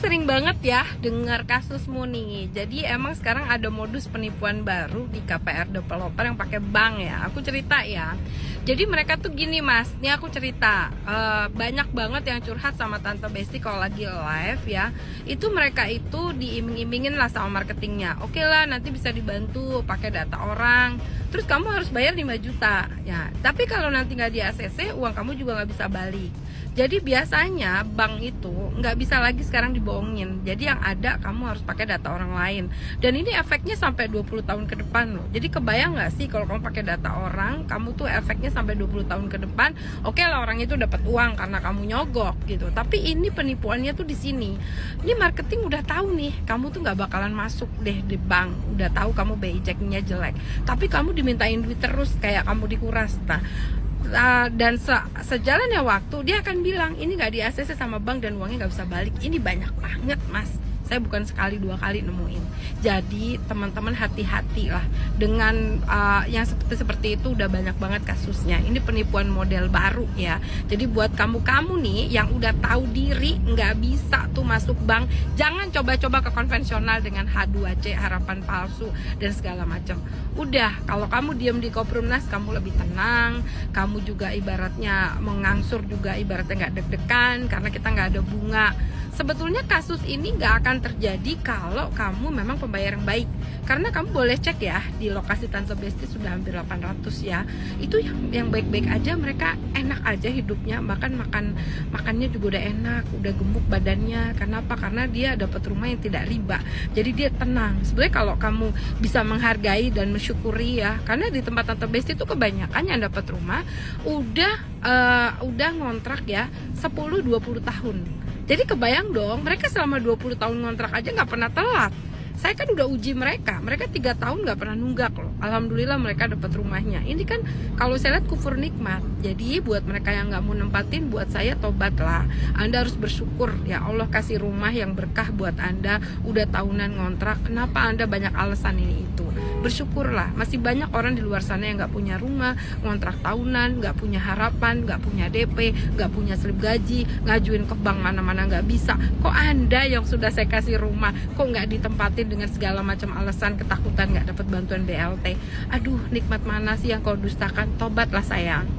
sering banget ya dengar kasusmu nih. Jadi emang sekarang ada modus penipuan baru di KPR developer yang pakai bank ya. Aku cerita ya. Jadi mereka tuh gini mas, ini aku cerita banyak banget yang curhat sama Tante Besti kalau lagi live ya. Itu mereka itu diiming-imingin lah sama marketingnya. Oke lah, nanti bisa dibantu pakai data orang. Terus kamu harus bayar 5 juta ya. Tapi kalau nanti nggak di ACC, uang kamu juga nggak bisa balik. Jadi biasanya bank itu nggak bisa lagi sekarang dibohongin. Jadi yang ada kamu harus pakai data orang lain. Dan ini efeknya sampai 20 tahun ke depan loh. Jadi kebayang nggak sih kalau kamu pakai data orang, kamu tuh efeknya sampai 20 tahun ke depan. Oke lah, orang itu dapat uang karena kamu nyogok gitu. Tapi ini penipuannya tuh di sini. Ini marketing udah tahu nih, kamu tuh nggak bakalan masuk deh di bank. Udah tahu kamu BI checkingnya jelek. Tapi kamu dimintain duit terus kayak kamu dikuras. Dan sejalannya waktu dia akan bilang ini nggak di ACC sama bank dan uangnya nggak bisa balik. Ini banyak banget mas, saya bukan sekali dua kali nemuin. Jadi teman-teman hati-hati lah dengan yang seperti itu. Udah banyak banget kasusnya. Ini penipuan model baru ya. Jadi buat kamu nih yang udah tahu diri nggak bisa tuh masuk bank, jangan coba-coba ke konvensional dengan H2C, harapan palsu dan segala macam. Udah, kalau kamu diam di Koperumnas kamu lebih tenang. Kamu juga ibaratnya mengangsur juga, ibaratnya nggak deg-degan karena kita nggak ada bunga. Sebetulnya kasus ini nggak akan terjadi kalau kamu memang pembayar yang baik. Karena kamu boleh cek ya, di lokasi Tante Besti sudah hampir 800 ya. Itu yang baik-baik aja, mereka enak aja hidupnya. Bahkan makannya juga udah enak, udah gemuk badannya. Kenapa? Karena dia dapat rumah yang tidak riba. Jadi dia tenang. Sebenarnya kalau kamu bisa menghargai dan mensyukuri ya, karena di tempat Tante Besti itu kebanyakan yang dapat rumah udah ngontrak ya 10-20 tahun. Jadi kebayang dong, mereka selama 20 tahun ngontrak aja nggak pernah telat. Saya kan udah uji mereka 3 tahun nggak pernah nunggak loh. Alhamdulillah mereka dapat rumahnya. Ini kan kalau saya lihat kufur nikmat. Jadi buat mereka yang nggak mau nempatin, buat saya tobatlah. Anda harus bersyukur ya Allah kasih rumah yang berkah buat Anda. Udah tahunan ngontrak, kenapa Anda banyak alasan ini itu? Bersyukurlah, masih banyak orang di luar sana yang nggak punya rumah, ngontrak tahunan, nggak punya harapan, nggak punya DP, nggak punya slip gaji, ngajuin ke bank mana-mana nggak bisa. Kok Anda yang sudah saya kasih rumah, kok nggak ditempatin dengan segala macam alasan, ketakutan nggak dapat bantuan BLT? Aduh, nikmat mana sih yang kau dustakan? Tobatlah sayang.